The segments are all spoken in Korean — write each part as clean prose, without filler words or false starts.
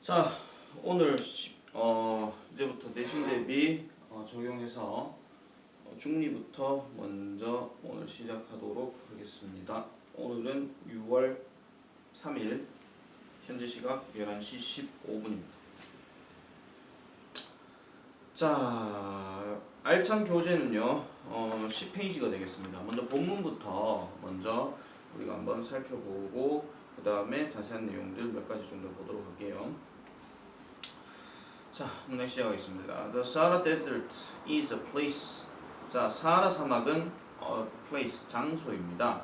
자, 오늘 이제부터 내신 대비 적용해서 중리부터 먼저 오늘 시작하도록 하겠습니다. 오늘은 6월 3일 현재 시각 11시 15분입니다. 자, 알찬 교재는요 10페이지가 되겠습니다. 먼저 본문부터 먼저 우리가 한번 살펴보고 그 다음에 자세한 내용들 몇 가지 정도 보도록 할게요. 자, 문장 시작하겠습니다. The Sahara Desert is a place. 자, 사하라 사막은 place, 장소입니다.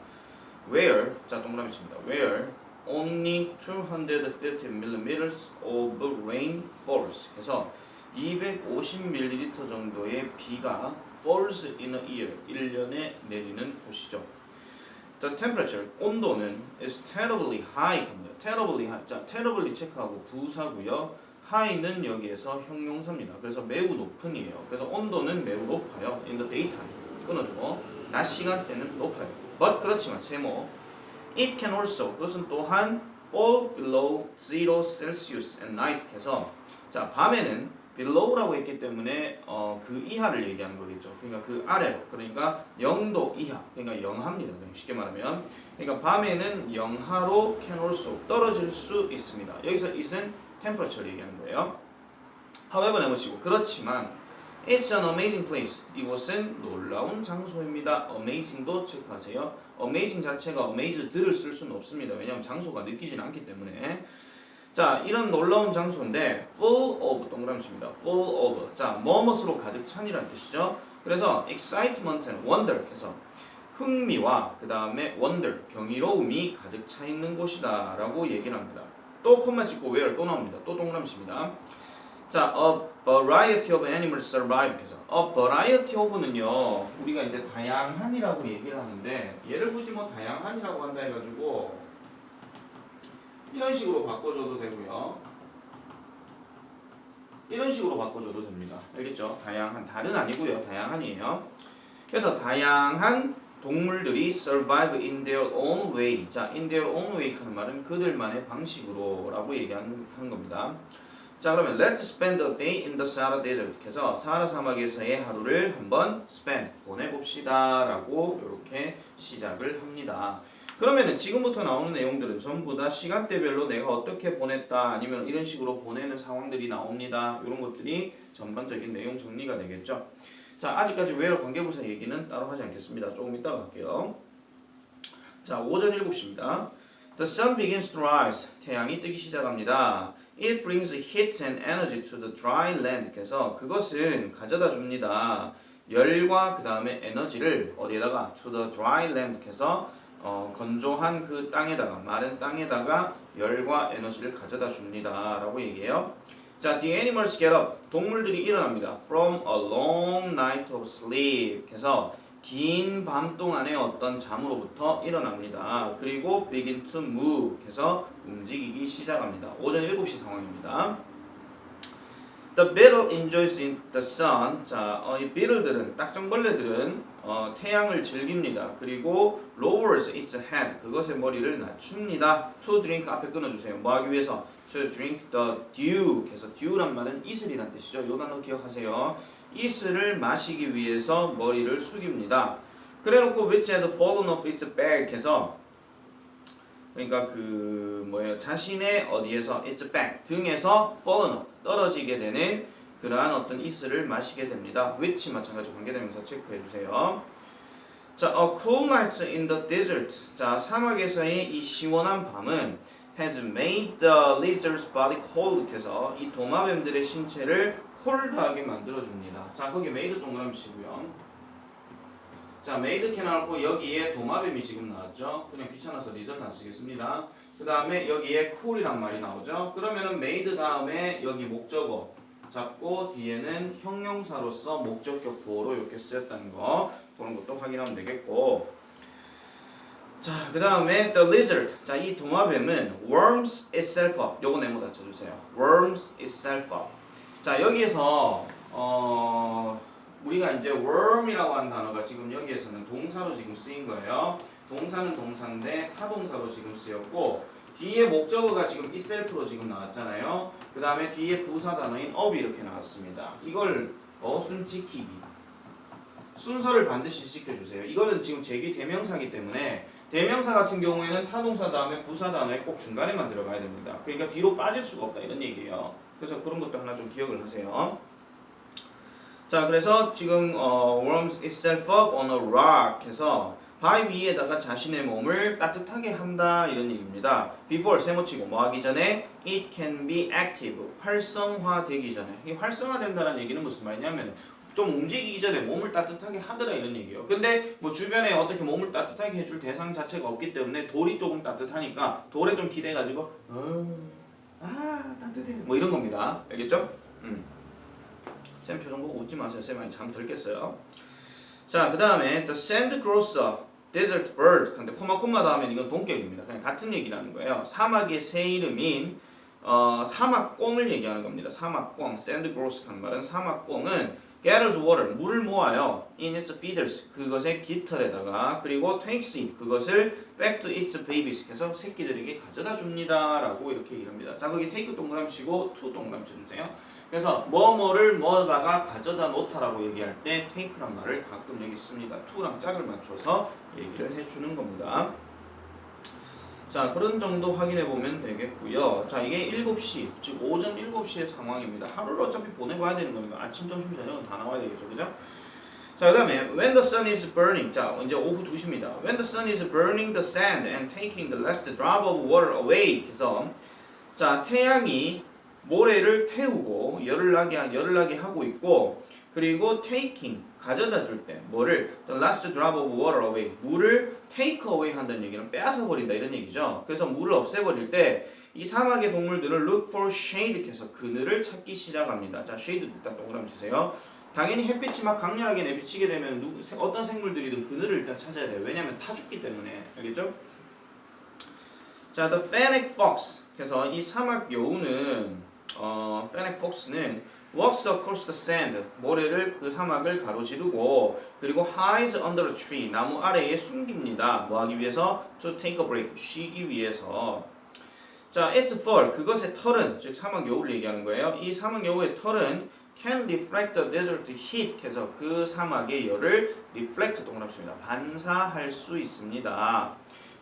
Where, 자 동그라미 칩니다. Where only 250mm of rain falls. 그래서 250ml 정도의 비가 falls in a year, 1년에 내리는 곳이죠. The temperature, 온도는 is terribly high. terribly high. 자, terribly 체크하고 부사고요. high는 여기에서 형용사입니다. 그래서 매우 높은이에요. 그래서 온도는 매우 높아요. in the daytime. 끊어주고 낮 시간대는 높아요. but 그렇지만 제목 it can also, 그것은 또한 fall below 0 Celsius at night. 해서 자, 밤에는 below라고 했기 때문에 그 이하를 얘기하는 거겠죠. 그러니까 그 아래로, 그러니까 0도 이하, 그러니까 영하입니다. 쉽게 말하면, 그러니까 밤에는 영하로 can also 떨어질 수 있습니다. 여기서 it은 temperature를 얘기하는 거예요. however 해보시고, 그렇지만 it's an amazing place. 이곳은 놀라운 장소입니다. amazing도 체크하세요. amazing 자체가 amazed를 쓸 수는 없습니다. 왜냐하면 장소가 느끼진 않기 때문에. 자, 이런 놀라운 장소인데 full of, 동그라미 칩니다. full of, 자, 뭐뭇으로 가득 찬이라는 뜻이죠. 그래서 excitement and wonder, 그래서 흥미와 그 다음에 wonder, 경이로움이 가득 차 있는 곳이다 라고 얘기를 합니다. 또 콤마 찍고 where 또 나옵니다. 또 동그라미 칩니다. 자, a variety of animals survive. 그래서 a variety of는요, 우리가 이제 다양한이라고 얘기를 하는데, 얘를 굳이 뭐 다양한이라고 한다 해가지고 이런 식으로 바꿔줘도 되고요, 이런 식으로 바꿔줘도 됩니다. 알겠죠? 다양한, 다른 아니고요, 다양한이에요. 그래서 다양한 동물들이 survive in their own way. 자, in their own way 하는 말은 그들만의 방식으로 라고 얘기하는 겁니다. 자, 그러면 let's spend a day in the Sahara Desert. 그래서 사하라 사막에서의 하루를 한번 spend, 보내봅시다 라고 이렇게 시작을 합니다. 그러면은 지금부터 나오는 내용들은 전부 다 시간대별로 내가 어떻게 보냈다, 아니면 이런 식으로 보내는 상황들이 나옵니다. 이런 것들이 전반적인 내용 정리가 되겠죠. 자, 아직까지 where 관계부사 얘기는 따로 하지 않겠습니다. 조금 이따가 할게요. 자, 오전 7시입니다. The sun begins to rise. 태양이 뜨기 시작합니다. It brings heat and energy to the dry land. 그래서 그것은 가져다 줍니다. 열과 그 다음에 에너지를 어디에다가? To the dry land. 그래서 건조한 그 땅에다가, 마른 땅에다가 열과 에너지를 가져다 줍니다 라고 얘기해요. 자, the animals get up. 동물들이 일어납니다. From a long night of sleep. 그래서 긴 밤 동안의 어떤 잠으로부터 일어납니다. 그리고 begin to move. 그래서 움직이기 시작합니다. 오전 7시 상황입니다. The beetle enjoys the sun. 자, 이 beetle들은, 딱정벌레들은 태양을 즐깁니다. 그리고 lowers its head. 그것의 머리를 낮춥니다. To drink, 앞에 끊어주세요. 뭐 하기 위해서? To drink the dew. 그래서 dew란 말은 이슬이란 뜻이죠. 이 단어 기억하세요. 이슬을 마시기 위해서 머리를 숙입니다. 그래놓고 which has fallen off its back. 해서 그러니까 자신의 어디에서 its back, 등에서 fallen off, 떨어지게 되는 그러한 어떤 이슬을 마시게 됩니다. which 마찬가지 관계대명사 체크해 주세요. 자, a cool night in the desert. 자, 사막에서의 이 시원한 밤은 has made the lizard's body cold. 해서 이 도마뱀들의 신체를 콜드하게 만들어줍니다. 자, 거기 made 동그라미 치고요. 자, made can 나왔고 여기에 도마뱀이 지금 나왔죠. 그냥 귀찮아서 리저트 안 쓰겠습니다. 그 다음에 여기에 cool이란 말이 나오죠. 그러면은 made 다음에 여기 목적어 잡고 뒤에는 형용사로서 목적격 보어로 이렇게 쓰였다는 거, 그런 것도 확인하면 되겠고. 자, 그 다음에 the lizard. 자, 이 도마뱀은 worms itself up. 요거 네모 닫혀주세요. worms itself up. 자, 여기에서 우리가 이제 worm이라고 하는 단어가 지금 여기에서는 동사로 지금 쓰인 거예요. 동사는 동사인데 타동사로 지금 쓰였고, 뒤에 목적어가 지금 itself로 지금 나왔잖아요. 그 다음에 뒤에 부사 단어인 up이 이렇게 나왔습니다. 이걸 어순 지키기. 순서를 반드시 지켜주세요. 이거는 지금 제기 대명사이기 때문에 대명사 같은 경우에는 타동사 다음에 부사 단어에 꼭 중간에만 들어가야 됩니다. 그러니까 뒤로 빠질 수가 없다 이런 얘기예요. 그래서 그런 것도 하나 좀 기억을 하세요. 자, 그래서 지금 warms itself up on a rock 해서 바위 위에다가 자신의 몸을 따뜻하게 한다 이런 얘기입니다. before 세모치고 뭐 하기 전에 it can be active 활성화되기 전에 이 활성화된다는 얘기는 무슨 말이냐면 좀 움직이기 전에 몸을 따뜻하게 하더라 이런 얘기예요. 근데 뭐 주변에 어떻게 몸을 따뜻하게 해줄 대상 자체가 없기 때문에 돌이 조금 따뜻하니까 돌에 좀 기대가지고 따뜻해 뭐 이런 겁니다. 알겠죠? 쌤 표정 보고 웃지 마세요. 쌤 많이 잠 덜 깼어요. 자, 그 다음에 the sand grows a desert bird. 근데 코마 다음에 이건 동격입니다. 그냥 같은 얘기라는 거예요. 사막의 새 이름인 사막꽁을 얘기하는 겁니다. 사막꽁, sand grows 한 말은 사막꽁은 gathers water, 물을 모아요. in its feeders, 그것의 깃털에다가 그리고 takes it, 그것을 back to its babies, 해서 새끼들에게 가져다 줍니다. 라고 이렇게 얘기합니다. 자, 거기 take 동그라미 치고 to 동그라미 쳐주세요. 그래서 뭐뭐를 뭐다가 가져다 놓다라고 얘기할 때 take란 말을 가끔 여기 씁니다. to랑 짝을 맞춰서 얘기를 해주는 겁니다. 자, 그런 정도 확인해 보면 되겠고요. 자, 이게 7시, 즉 오전 7시의 상황입니다. 하루를 어차피 보내봐야 되는 거니까 아침, 점심, 저녁은 다 나와야 되겠죠, 그죠? 자, 그 다음에 when the sun is burning. 자, 이제 오후 2시입니다. When the sun is burning the sand and taking the last drop of water away. 그래서 자, 태양이 모래를 태우고 열을 나게 하고 있고, 그리고 taking 가져다 줄 때 뭐를 the last drop of water away, 물을 take away 한다는 얘기는 빼앗아 버린다 이런 얘기죠. 그래서 물을 없애버릴 때 이 사막의 동물들은 look for shade 해서 그늘을 찾기 시작합니다. 자, shade 일단 동그라미 주세요. 당연히 햇빛이 막 강렬하게 내비치게 되면 어떤 생물들이든 그늘을 일단 찾아야 돼요. 왜냐하면 타 죽기 때문에. 알겠죠? 자, the fennec fox. 그래서 이 사막 여우는 fennec fox는 walks across the sand, 모래를 그 사막을 가로지르고 그리고 hides under a tree, 나무 아래에 숨깁니다. 뭐 하기 위해서? to take a break, 쉬기 위해서. 자, its fur, 그것의 털은, 즉 사막 여우를 얘기하는 거예요. 이 사막 여우의 털은 can reflect the desert heat, 해서 그 사막의 열을 reflect 동그라미입니다. 반사할 수 있습니다.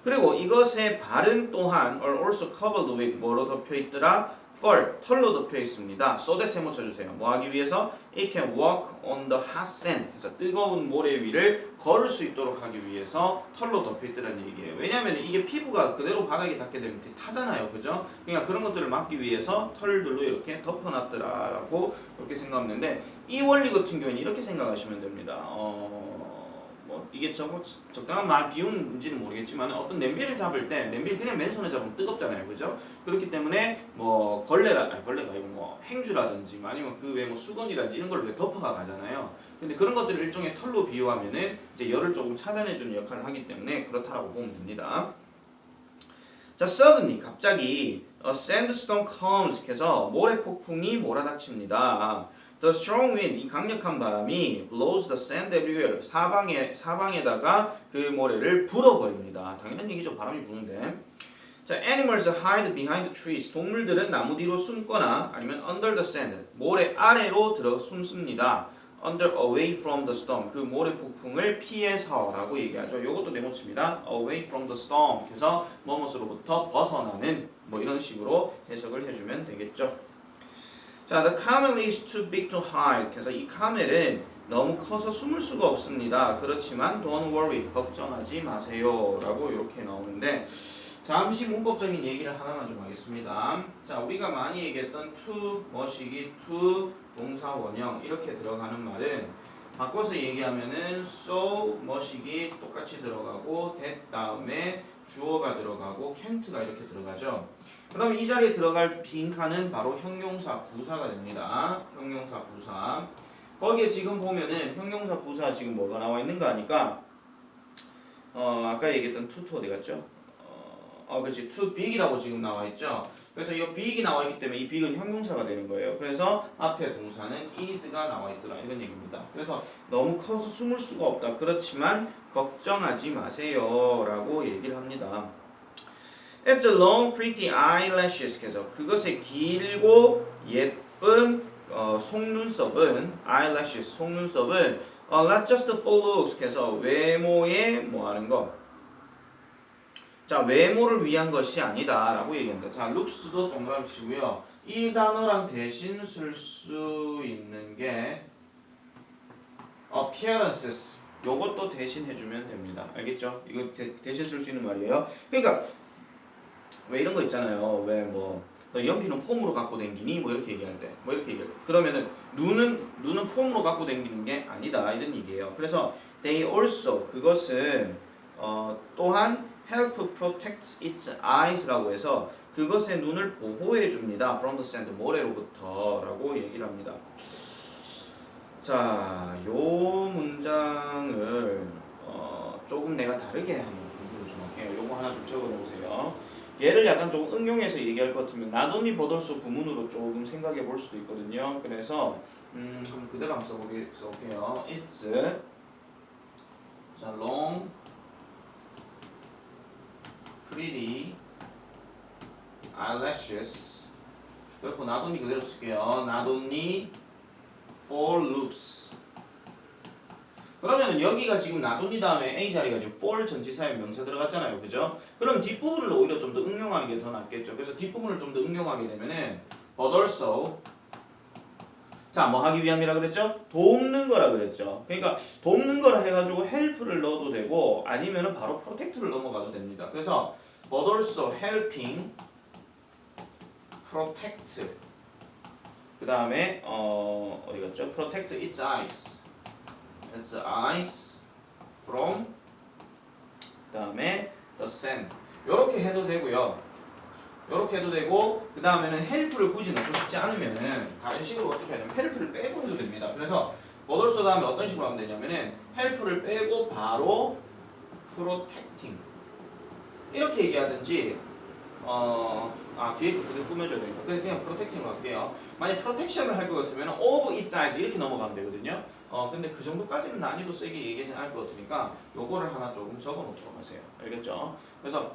그리고 이것의 발은 또한 are also covered with 뭐로 덮여 있더라? fur, 털로 덮여 있습니다. so that 세모 쳐주세요. 뭐 하기 위해서? It can walk on the hot sand. 그래서 뜨거운 모래 위를 걸을 수 있도록 하기 위해서 털로 덮여 있다는 얘기예요. 왜냐하면 이게 피부가 그대로 바닥에 닿게 되면 타잖아요. 그죠? 그러니까 그런 것들을 막기 위해서 털들로 이렇게 덮어놨더라라고 이렇게 생각하는데 이 원리 같은 경우에는 이렇게 생각하시면 됩니다. 이게 적당한 말 비운지는 모르겠지만 어떤 냄비를 잡을 때 냄비를 그냥 맨손에 잡으면 뜨겁잖아요, 그죠? 그렇기 때문에 뭐 걸레가 아니고 뭐 행주라든지 아니면 그 외에 뭐 수건이라든지 이런 걸 왜 덮어가 가잖아요. 근데 그런 것들을 일종의 털로 비유하면은 이제 열을 조금 차단해주는 역할을 하기 때문에 그렇다라고 보면 됩니다. 자, suddenly 갑자기 a sandstorm comes 해서 모래 폭풍이 몰아닥칩니다. The strong wind, 이 강력한 바람이 blows the sand everywhere, 사방에다가 그 모래를 불어버립니다. 당연한 얘기죠. 바람이 부는데. 자, animals hide behind the trees. 동물들은 나무 뒤로 숨거나 아니면 under the sand, 모래 아래로 숨습니다. under, away from the storm, 그 모래 폭풍을 피해서라고 얘기하죠. 이것도 네모칩니다. away from the storm. 그래서 뭐뭐로부터 벗어나는 뭐 이런 식으로 해석을 해주면 되겠죠. 자, the camel is too big to hide. 그래서 이 카멜은 너무 커서 숨을 수가 없습니다. 그렇지만 don't worry, 걱정하지 마세요 라고 이렇게 나오는데 잠시 문법적인 얘기를 하나만 좀 하겠습니다. 자, 우리가 많이 얘기했던 to 뭐시기, to 동사 원형 이렇게 들어가는 말은 바꿔서 얘기하면은 so 뭐시기 똑같이 들어가고 that 다음에 주어가 들어가고 can't가 이렇게 들어가죠. 그럼 이 자리에 들어갈 빈칸은 바로 형용사 부사가 됩니다. 형용사 부사. 거기에 지금 보면은 형용사 부사 지금 뭐가 나와 있는가 하니까 아까 얘기했던 to 어디 갔죠? 그렇지. to big이라고 지금 나와 있죠. 그래서 이 big이 나와 있기 때문에 이 big은 형용사가 되는 거예요. 그래서 앞에 동사는 is가 나와 있더라 이런 얘기입니다. 그래서 너무 커서 숨을 수가 없다. 그렇지만 걱정하지 마세요라고 얘기를 합니다. It's a long pretty eyelashes. 그래서 그것의 길고 예쁜 속눈썹은 eyelashes 속눈썹은 not just for looks. 그래서 외모에 뭐 하는 거. 자, 외모를 위한 것이 아니다라고 얘기합니다. 자, looks도 동그라미 치고요. 이 단어랑 대신 쓸 수 있는 게 appearances. 요것도 대신 해주면 됩니다. 알겠죠? 이거 대신 쓸 수 있는 말이에요. 그러니까 왜 이런 거 있잖아요. 왜 뭐 너 연필은 폼으로 갖고 댕기니? 뭐 이렇게 얘기할 때, 뭐 이렇게 얘기할 때. 그러면은 눈은 폼으로 갖고 댕기는 게 아니다 이런 얘기예요. 그래서 they also 그것은 또한 help protect its eyes라고 해서 그것의 눈을 보호해 줍니다. from the sand 모래로부터라고 얘기를 합니다. 자, 요 문장을 조금 내가 다르게 한번 공부를 좀 할게요. 요거 하나 좀 적어놓으세요. 얘를 약간 좀 응용해서 얘기할 것 같으면 not only but also 구문으로 조금 생각해 볼 수도 있거든요. 그래서 그럼 그대로 한번 써볼게요. It's 자, long pretty eyelashes. 그렇고 not only 그대로 쓸게요. not only for looks. 그러면 여기가 지금 not only 다음에 A 자리가 지금 for 전치사의 명사 들어갔잖아요. 그죠? 그럼 뒷부분을 오히려 좀 더 응용하는 게 더 낫겠죠. 그래서 뒷부분을 좀 더 응용하게 되면은 but also 자, 뭐 하기 위함이라 그랬죠? 돕는 거라 그랬죠. 그러니까 돕는 거라 해가지고 help를 넣어도 되고 아니면은 바로 protect를 넘어가도 됩니다. 그래서 but also helping protect 그 다음에 어디 갔죠? protect its eyes from 그 다음에 the sand 요렇게 해도 되고요. 요렇게 해도 되고 그 다음에는 help를 굳이 넣고 싶지 않으면은 다른 식으로 어떻게 하냐면 help를 빼고 해도 됩니다. 그래서 but also 다음에 어떤 식으로 하면 되냐면은 help를 빼고 바로 protecting 이렇게 얘기하든지 뒤에 거 그대로 꾸며줘야 되니까 그래서 그냥 protecting으로 할게요. 만약 protection을 할 것 같으면 of its eyes 이렇게 넘어가면 되거든요. 근데 그 정도까지는 난이도 세게 얘기하진 않을 것 같으니까 요거를 하나 조금 적어 놓도록 하세요. 알겠죠? 그래서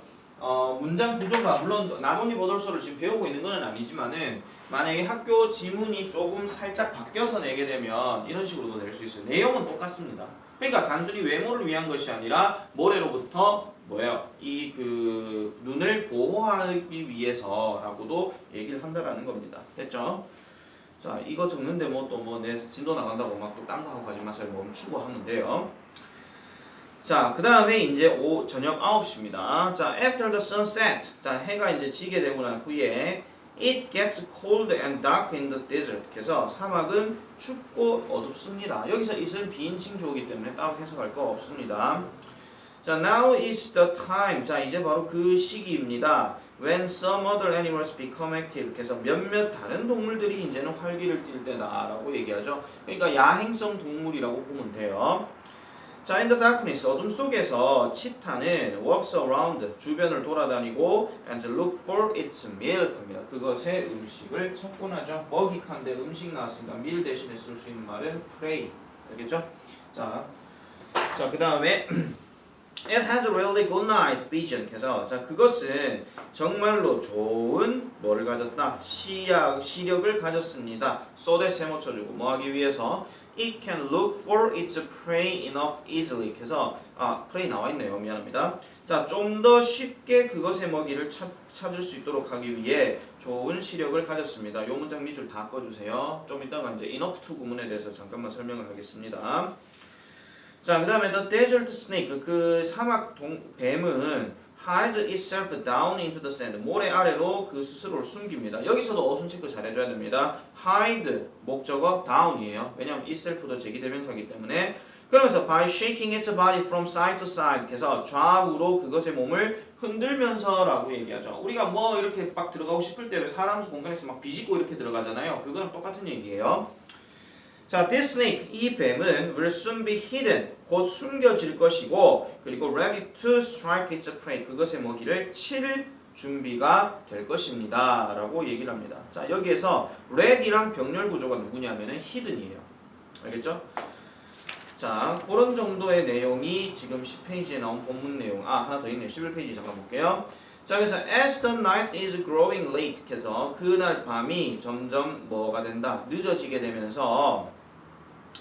문장 구조가 물론 나머지 보돌소를 지금 배우고 있는 건 아니지만은 만약에 학교 지문이 조금 살짝 바뀌어서 내게 되면 이런 식으로도 낼 수 있어요. 내용은 똑같습니다. 그러니까 단순히 외모를 위한 것이 아니라 모래로부터 뭐예요? 이 그 눈을 보호하기 위해서라고도 얘기를 한다라는 겁니다. 됐죠? 자, 이거 적는데 뭐 또 뭐 내 진도 나간다고 막 또 딴 거 하고 가지 마세요. 멈추고 하면 돼요. 자, 그 다음에 이제 저녁 9시입니다. 자, after the sun set. 자, 해가 이제 지게 되고 난 후에 it gets cold and dark in the desert. 그래서 사막은 춥고 어둡습니다. 여기서 it은 비인칭 주어기 때문에 따로 해석할 거 없습니다. 자, now is the time. 자, 이제 바로 그 시기입니다. When some other animals become active. 그래서 몇몇 다른 동물들이 이제는 활기를 띨 때다라고 얘기하죠. 그러니까 야행성 동물이라고 보면 돼요. 자, in the darkness, 어둠 속에서 치타는 walks around, 주변을 돌아다니고 and look for its milk입니다. 그것의 음식을 찾곤 하죠. 먹이칸데 음식 나왔으니까 meal 대신에 쓸 수 있는 말은 prey. 알겠죠? 자, 그 다음에 It has a really good night vision. 그래서 자, 그것은 정말로 좋은 뭐를 가졌다? 시력을 가졌습니다. 쏘대 세모 쳐주고 뭐 하기 위해서 It can look for its prey enough easily. 그래서 prey 나와 있네요. 미안합니다. 자, 좀 더 쉽게 그것의 먹이를 찾을 수 있도록 하기 위해 좋은 시력을 가졌습니다. 이 문장 밑줄 다 꺼주세요. 좀 이따가 이제 enough to 구문에 대해서 잠깐만 설명을 하겠습니다. 자, 그 다음에 the desert snake, 그 사막 뱀은 hides itself down into the sand, 모래 아래로 그 스스로를 숨깁니다. 여기서도 어순 체크 잘 해줘야 됩니다. hide, 목적어 down이에요. 왜냐하면 itself도 제기대명사이기 때문에. 그러면서 by shaking its body from side to side, 그래서 좌우로 그것의 몸을 흔들면서라고 얘기하죠. 우리가 뭐 이렇게 막 들어가고 싶을 때 왜 사람 수 공간에서 막 비집고 이렇게 들어가잖아요. 그거랑 똑같은 얘기예요. 자, this snake, 이 뱀은 will soon be hidden, 곧 숨겨질 것이고, 그리고 ready to strike its prey, 그것의 먹이를 칠 준비가 될 것입니다 라고 얘기를 합니다. 자, 여기에서 ready랑 병렬 구조가 누구냐면은 hidden이에요. 알겠죠? 자, 그런 정도의 내용이 지금 10페이지에 나온 본문 내용. 하나 더 있네요. 11페이지 잠깐 볼게요. 자, 그래서 as the night is growing late 해서 그날 밤이 점점 뭐가 된다? 늦어지게 되면서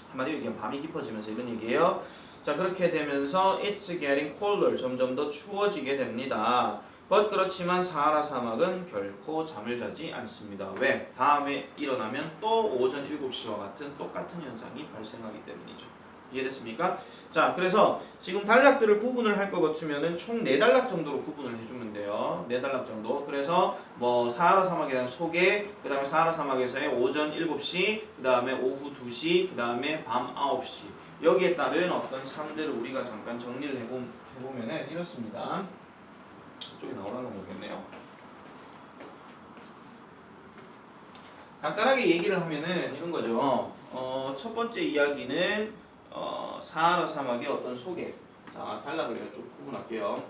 한마디로 얘기하면 밤이 깊어지면서 이런 얘기예요. 자, 그렇게 되면서 it's getting colder 점점 더 추워지게 됩니다. but 그렇지만 사하라 사막은 결코 잠을 자지 않습니다. 왜? 다음에 일어나면 또 오전 7시와 같은 똑같은 현상이 발생하기 때문이죠. 이해됐습니까? 자, 그래서 지금 단락들을 구분을 할 것 같으면은 총 4단락 정도로 구분을 해주면 돼요. 4단락 정도. 그래서 뭐 사하라 사막에 대한 소개, 그 다음에 사하라 사막에서의 오전 7시, 그 다음에 오후 2시, 그 다음에 밤 9시. 여기에 따른 어떤 삶들을 우리가 잠깐 정리를 해보면은 이렇습니다. 이쪽에 나오라는 모르겠네요. 간단하게 얘기를 하면은 이런 거죠. 첫 번째 이야기는 사하라 사막의 어떤 소개. 자, 단락을 내가 좀 구분할게요.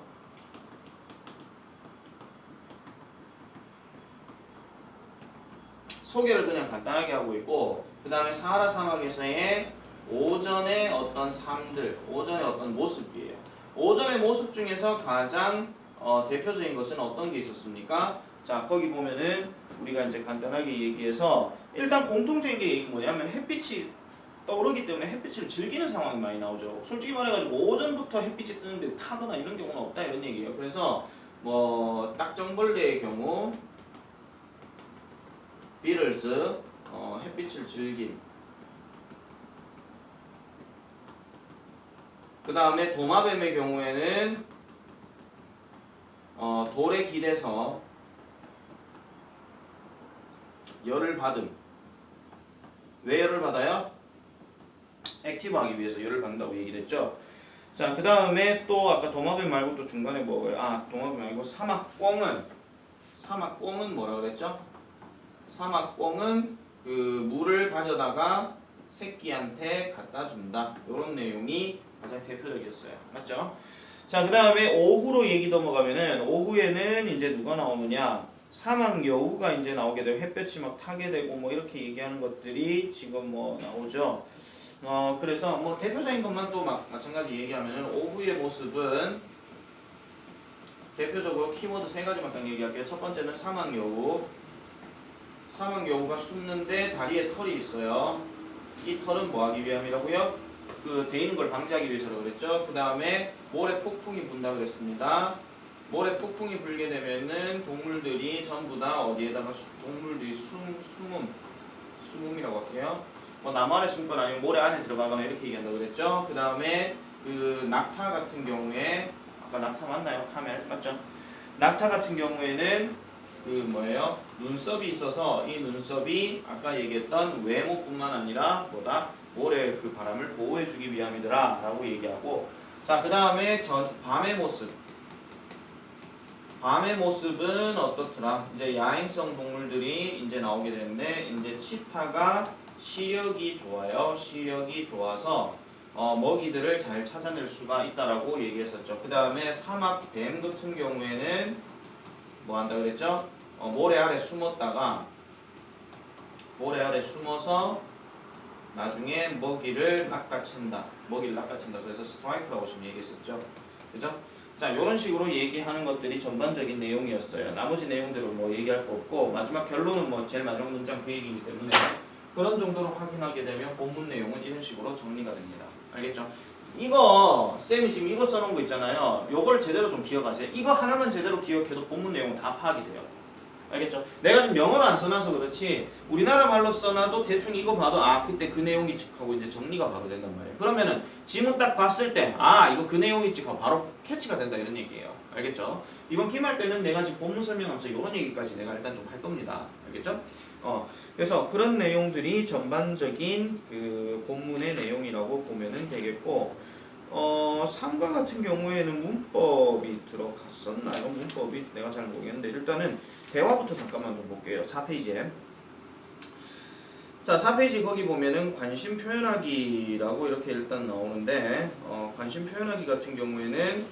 소개를 그냥 간단하게 하고 있고, 그 다음에 사하라 사막에서의 오전의 어떤 삶들, 오전의 어떤 모습이에요. 오전의 모습 중에서 가장 대표적인 것은 어떤 게 있었습니까? 자, 거기 보면은 우리가 이제 간단하게 얘기해서 일단 공통적인 게 뭐냐면 햇빛이 떠오르기 때문에 햇빛을 즐기는 상황이 많이 나오죠. 솔직히 말해가지고 오전부터 햇빛이 뜨는데 타거나 이런 경우는 없다 이런 얘기예요. 그래서 뭐 딱정벌레의 경우 비틀즈 햇빛을 즐김. 그 다음에 도마뱀의 경우에는 돌에 기대서 열을 받음. 왜 열을 받아요? 액티브하기 위해서 열을 받는다고 얘기를 했죠. 자, 그 다음에 또 아까 도마뱀 말고 또 중간에 뭐가요? 도마뱀 말고 사막꽁은 뭐라 그랬죠? 사막꽁은 그 물을 가져다가 새끼한테 갖다 준다. 이런 내용이 가장 대표적이었어요. 맞죠? 자, 그 다음에 오후로 얘기 넘어가면은 오후에는 이제 누가 나오느냐? 사막 여우가 이제 나오게 되고 햇볕이 막 타게 되고 뭐 이렇게 얘기하는 것들이 지금 뭐 나오죠. 그래서 뭐 대표적인 것만 또 마찬가지 얘기하면은 오후의 모습은 대표적으로 키워드 3가지만 딱 얘기할게요. 첫 번째는 사막 여우. 사막 여우가 숨는데 다리에 털이 있어요. 이 털은 뭐 하기 위함이라고요? 그 데이는 걸 방지하기 위해서라고 그랬죠. 그 다음에 모래 폭풍이 분다 그랬습니다. 모래 폭풍이 불게 되면은 동물들이 전부 다 어디에다가 동물들이 숨음이라고 할게요. 나무 안에 숨거나 아니면 모래 안에 들어가거나 이렇게 얘기한다고 그랬죠. 그 다음에 그 낙타 같은 경우에 아까 낙타 맞나요? 카멜 맞죠? 낙타 같은 경우에는 그 뭐예요? 눈썹이 있어서 이 눈썹이 아까 얘기했던 외모뿐만 아니라 뭐다? 모래 그 바람을 보호해주기 위함이더라 라고 얘기하고, 자, 그 다음에 밤의 모습. 밤의 모습은 어떻더라? 이제 야행성 동물들이 이제 나오게 되는데, 이제 치타가 시력이 좋아요. 시력이 좋아서 먹이들을 잘 찾아낼 수가 있다라고 얘기했었죠. 그 다음에 사막 뱀 같은 경우에는 뭐 한다 그랬죠? 모래 아래 숨었다가 모래 아래 숨어서 나중에 먹이를 낚아챈다. 그래서 스트라이크라고 지금 얘기했었죠. 그죠? 자, 이런 식으로 얘기하는 것들이 전반적인 내용이었어요. 나머지 내용들은 뭐 얘기할 거 없고, 마지막 결론은 뭐 제일 마지막 문장 그 얘기이기 때문에 그런 정도로 확인하게 되면 본문 내용은 이런 식으로 정리가 됩니다. 알겠죠? 이거 쌤이 지금 이거 써놓은 거 있잖아요. 요걸 제대로 좀 기억하세요. 이거 하나만 제대로 기억해도 본문 내용은 다 파악이 돼요. 알겠죠? 내가 지금 영어로 안 써놔서 그렇지 우리나라 말로 써놔도 대충 이거 봐도 그때 그 내용이 찍하고 이제 정리가 바로 된단 말이에요. 그러면은 지문 딱 봤을 때 이거 그 내용이 찍하고 바로 캐치가 된다 이런 얘기예요. 알겠죠? 이번 기말 때는 내가 지금 본문 설명하면서 이런 얘기까지 내가 일단 좀 할 겁니다. 알겠죠? 그래서 그런 내용들이 전반적인 그 본문의 내용이라고 보면은 되겠고, 3과 같은 경우에는 문법이 들어갔었나요? 문법이 내가 잘 모르겠는데 일단은 대화부터 잠깐만 좀 볼게요. 4페이지에. 자, 4페이지 거기 보면은 관심 표현하기라고 이렇게 일단 나오는데 관심 표현하기 같은 경우에는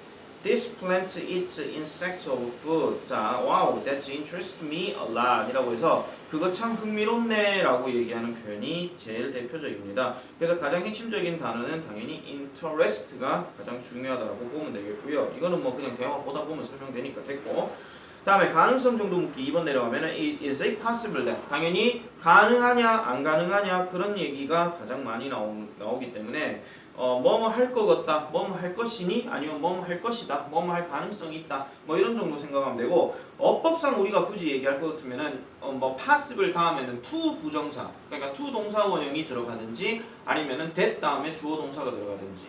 This plant eats insects or food. 자, wow, that interests me a lot. 이라고 해서 그거 참 흥미롭네 라고 얘기하는 표현이 제일 대표적입니다. 그래서 가장 핵심적인 단어는 당연히 interest가 가장 중요하다고 보면 되겠고요. 이거는 뭐 그냥 대화 보다 보면 설명되니까 됐고. 다음에 가능성 정도 묻기 2번 내려가면은 is it possible that 당연히 가능하냐 안 가능하냐 그런 얘기가 가장 많이 나오기 때문에 뭐뭐 할 것 같다, 뭐뭐 할 것이니 아니면 뭐뭐 할 것이다, 뭐뭐 할 가능성이 있다 뭐 이런 정도 생각하면 되고 어법상 우리가 굳이 얘기할 것 같으면은 뭐 possible 다음에는 to 부정사 그러니까 to 동사 원형이 들어가든지 아니면은 that 다음에 주어 동사가 들어가든지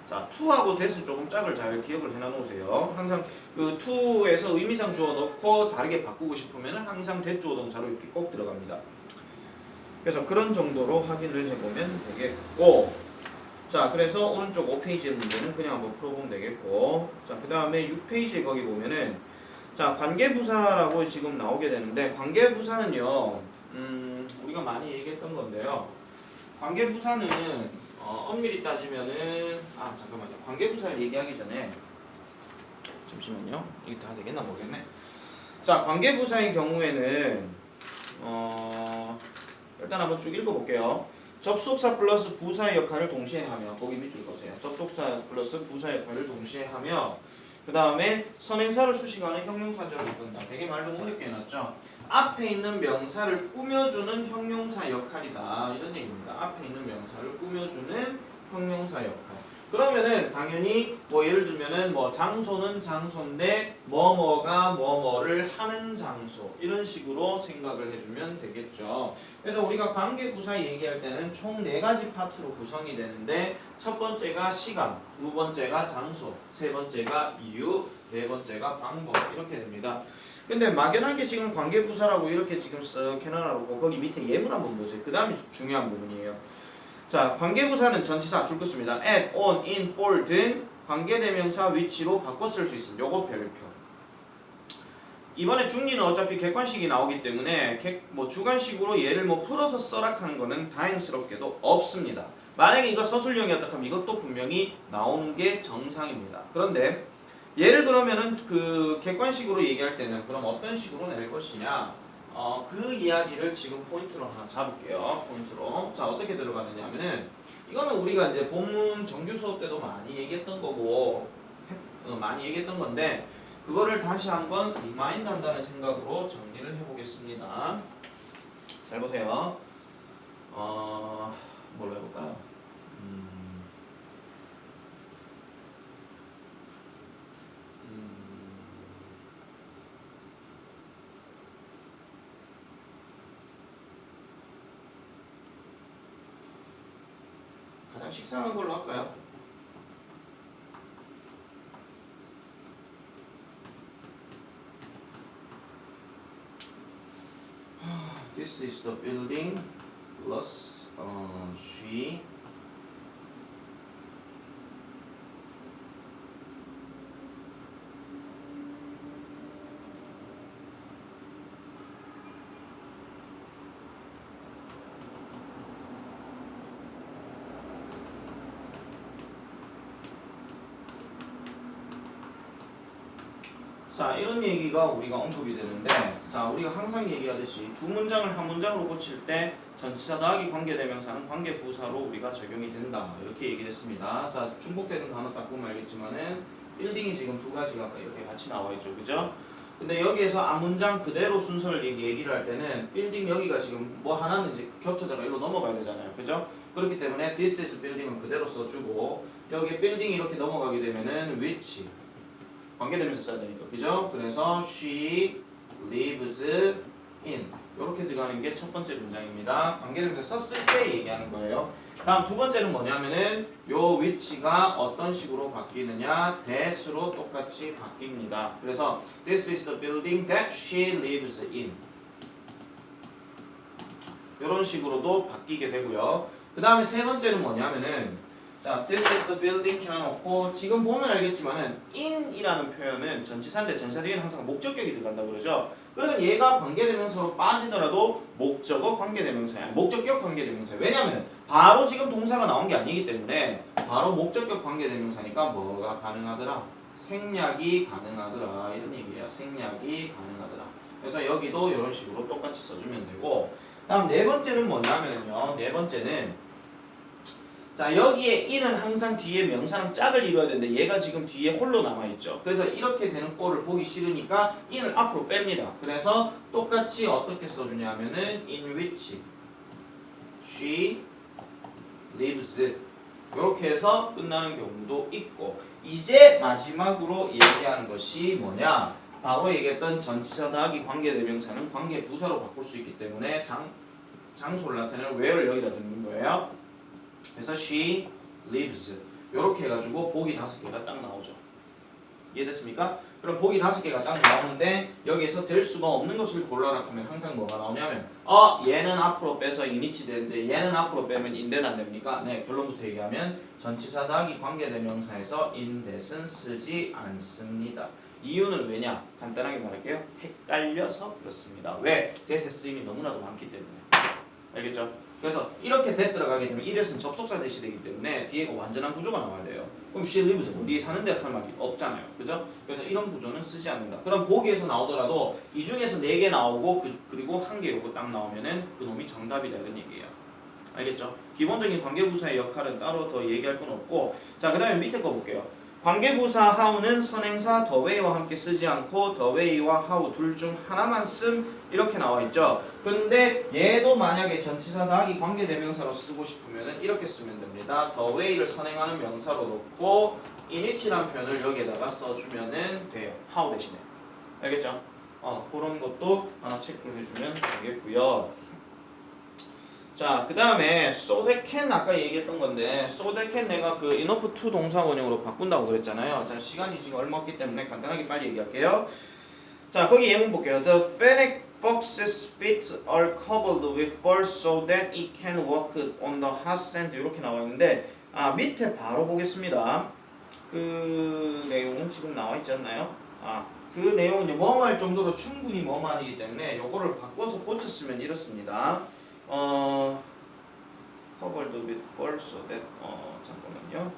자, to하고 that을 조금 짝을 잘 기억을 해놔 놓으세요. 항상 그 to에서 의미상 주어 넣고 다르게 바꾸고 싶으면 항상 that 주어 동사로 이렇게 꼭 들어갑니다. 그래서 그런 정도로 확인을 해보면 되겠고 자, 그래서 오른쪽 5페이지의 문제는 그냥 한번 풀어보면 되겠고 자, 그 다음에 6페이지에 거기 보면은 자, 관계부사라고 지금 나오게 되는데 관계부사는요 우리가 많이 얘기했던 건데요 관계부사는 엄밀히 따지면은 잠깐만요. 관계부사를 얘기하기 전에 잠시만요. 이게 다 되겠나 모르겠네. 자, 관계부사의 경우에는 일단 한번 쭉 읽어볼게요. 접속사 플러스 부사의 역할을 동시에 하며 거기 밑줄 거세요. 접속사 플러스 부사의 역할을 동시에 하며 그 다음에 선행사를 수식하는 형용사절을 이끈다. 되게 말 너무 어렵게 해놨죠. 앞에 있는 명사를 꾸며주는 형용사 역할이다 이런 얘기입니다. 앞에 있는 명사를 꾸며주는 형용사 역할. 그러면은 당연히 뭐 예를 들면은 뭐 장소는 장소인데 뭐뭐가 뭐뭐를 하는 장소 이런 식으로 생각을 해주면 되겠죠. 그래서 우리가 관계부사 얘기할 때는 총 4가지 파트로 구성이 되는데 첫 번째가 시간, 두 번째가 장소, 세 번째가 이유, 네 번째가 방법 이렇게 됩니다. 근데 막연하게 지금 관계부사라고 이렇게 지금 쓱 해놔놓고 거기 밑에 예문 한번 보세요. 그 다음이 중요한 부분이에요. 자, 관계부사는 전치사 줄 것입니다. at, on, in, for 등 관계대명사 위치로 바꿔 쓸 수 있습니다. 요거 별표. 이번에 중리는 어차피 객관식이 나오기 때문에 뭐 주관식으로 얘를 뭐 풀어서 써라 하는 거는 다행스럽게도 없습니다. 만약에 이거 서술형이었다 하면 이것도 분명히 나오는 게 정상입니다. 그런데 얘를 그러면은 그 객관식으로 얘기할 때는 그럼 어떤 식으로 낼 것이냐 그 이야기를 지금 포인트로 하나 잡을게요. 포인트로. 자, 어떻게 들어가느냐 하면은 이거는 우리가 이제 본문 정규 수업 때도 많이 얘기했던 거고 많이 얘기했던 건데 그거를 다시 한번 리마인드 한다는 생각으로 정리를 해보겠습니다. 잘 보세요. 뭘로 해볼까요? 가장 식상한 걸로 할까요? This is the building plus she 자, 이런 얘기가 우리가 언급이 되는데 자, 우리가 항상 얘기하듯이 두 문장을 한 문장으로 고칠 때 전치사 더하기 관계대명사는 관계부사로 우리가 적용이 된다 이렇게 얘기를 했습니다. 자, 중복되는 단어 딱 보면 알겠지만은 빌딩이 지금 두 가지가 이렇게 같이 나와 있죠, 그죠? 근데 여기에서 앞문장 그대로 순서를 얘기를 할 때는 빌딩 여기가 지금 뭐 하나는 이제 겹쳐다가 일로 넘어가야 되잖아요, 그죠? 그렇기 때문에 this is building은 그대로 써주고 여기 빌딩이 이렇게 넘어가게 되면은 which 관계대명사 써야 되니까, 그죠? 그래서 she lives in 이렇게 들어가는 게 첫 번째 문장입니다. 관계대명사 썼을 때 얘기하는 거예요. 다음 두 번째는 뭐냐면은 요 위치가 어떤 식으로 바뀌느냐 that으로 똑같이 바뀝니다. 그래서 this is the building that she lives in 이런 식으로도 바뀌게 되고요. 그 다음에 세 번째는 뭐냐면은 자, this is the building 켜놓고 지금 보면 알겠지만은 in이라는 표현은 전치사인데 전치사 뒤에는 항상 목적격이 들어간다고 그러죠. 그러면 얘가 관계대명사로 빠지더라도 목적어 관계대명사야. 목적격 관계대명사야. 왜냐면 바로 지금 동사가 나온 게 아니기 때문에 바로 목적격 관계대명사니까 뭐가 가능하더라? 생략이 가능하더라 이런 얘기예요. 생략이 가능하더라. 그래서 여기도 이런 식으로 똑같이 써주면 되고, 다음 네 번째는 뭐냐면요. 네 번째는 자 여기에 in은 항상 뒤에 명사랑 짝을 이뤄야 되는데 얘가 지금 뒤에 홀로 남아있죠. 그래서 이렇게 되는 꼴을 보기 싫으니까 in을 앞으로 뺍니다. 그래서 똑같이 어떻게 써주냐면은 in which she lives 이렇게 해서 끝나는 경우도 있고, 이제 마지막으로 얘기하는 것이 뭐냐, 바로 얘기했던 전치사 더하기 관계대명사는 관계부사로 바꿀 수 있기 때문에 장소를 나타내는 where를 여기다 넣는 거예요. 그래서 she lives 이렇게 해가지고 보기 5개가 딱 나오죠. 이해됐습니까? 그럼 보기 5개가 딱 나오는데 여기에서 될 수가 없는 것을 골라라 하면 항상 뭐가 나오냐면 얘는 앞으로 빼서 in이치 되는데 얘는 앞으로 빼면 in-that 안 됩니까? 네, 결론부터 얘기하면 전치사 더하기 관계대명사에서 in-that은 쓰지 않습니다. 이유는 왜냐? 간단하게 말할게요. 헷갈려서 그렇습니다. 왜? that의 쓰임이 너무나도 많기 때문에. 알겠죠? 그래서 이렇게 that 들어가게 되면 이것은 접속사 대시 되기 때문에 뒤에 완전한 구조가 나와야 돼요. 그럼 she lives 어디에 사는데 할 말이 없잖아요. 그죠? 그래서 이런 구조는 쓰지 않는다. 그럼 보기에서 나오더라도 이 중에서 4개 나오고 그리고 1개 요거 딱 나오면은 그놈이 정답이다 이런 얘기예요. 알겠죠? 기본적인 관계부사의 역할은 따로 더 얘기할 건 없고, 자 그 다음에 밑에 거 볼게요. 관계부사 how는 선행사 the way와 함께 쓰지 않고 the way와 how 둘 중 하나만 씀 이렇게 나와 있죠. 근데 얘도 만약에 전치사 더하기 관계대명사로 쓰고 싶으면 이렇게 쓰면 됩니다. the way를 선행하는 명사로 놓고 in이치란 표현을 여기에다가 써주면 돼요. how 대신에. 알겠죠? 그런 것도 하나 체크를 해주면 되겠고요. 자, 그 다음에 so that can 아까 얘기했던 건데 so that can 내가 그 enough to 동사 원형으로 바꾼다고 그랬잖아요. 자, 시간이 지금 얼마 없기 때문에 간단하게 빨리 얘기할게요. 자, 거기 예문 볼게요. The fennec fox's feet are covered with fur so that it can walk on the hot sand 이렇게 나와 있는데 밑에 바로 보겠습니다. 그 내용은 지금 나와 있지 않나요? 그 내용은 이제 뭐뭐 할 정도로 충분히 뭐뭐 아니기 때문에 요거를 바꿔서 고쳤으면 이렇습니다. covered with fur so that 잠깐만요.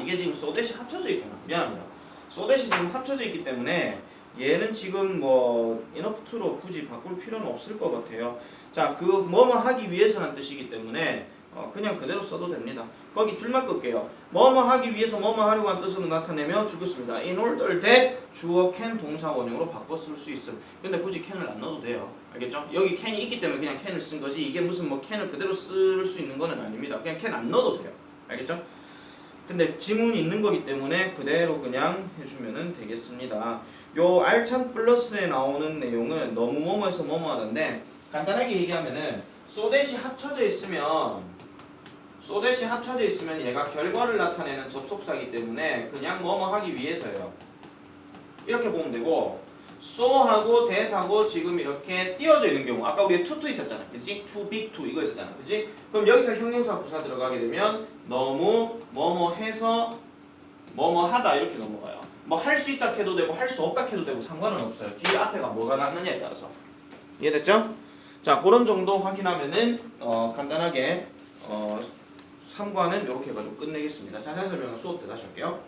이게 지금 so that이 합쳐져 있구나. 미안합니다. so that이 지금 합쳐져 있기 때문에 얘는 지금 뭐 enough to로 굳이 바꿀 필요는 없을 것 같아요. 자, 그 뭐뭐 하기 위해서라는 뜻이기 때문에 그냥 그대로 써도 됩니다. 거기 줄만 끌게요. 뭐뭐 하기 위해서 뭐뭐 하려고 한 뜻으로 나타내며 주겠습니다. In order that 주어 can 동사 원형으로 바꿔 쓸 수 있음. 근데 굳이 can을 안 넣어도 돼요. 알겠죠? 여기 can이 있기 때문에 그냥 can을 쓴 거지 이게 무슨 뭐 can을 그대로 쓸 수 있는 거는 아닙니다. 그냥 can 안 넣어도 돼요. 알겠죠? 근데 지문이 있는 거기 때문에 그대로 그냥 해주면 되겠습니다. 요 알찬 플러스에 나오는 내용은 너무 뭐뭐해서 뭐뭐 하는데 간단하게 얘기하면은 so that이 합쳐져 있으면 얘가 결과를 나타내는 접속사이기 때문에 그냥 뭐뭐 하기 위해서예요. 이렇게 보면 되고 so하고 that하고 지금 이렇게 띄어져 있는 경우 아까 우리가 to 있었잖아. 그치? to, be to 이거 있었잖아. 그치? 그럼 여기서 형용사 부사 들어가게 되면 너무 뭐뭐 해서 뭐뭐 하다 이렇게 넘어가요. 뭐 할 수 있다 해도 되고 할 수 없다 해도 되고 상관은 없어요. 뒤에 앞에가 뭐가 났느냐에 따라서. 이해됐죠? 자, 그런 정도 확인하면은 간단하게 3과는 이렇게 해가지고 끝내겠습니다. 자세한 설명은 수업 때 다시 할게요.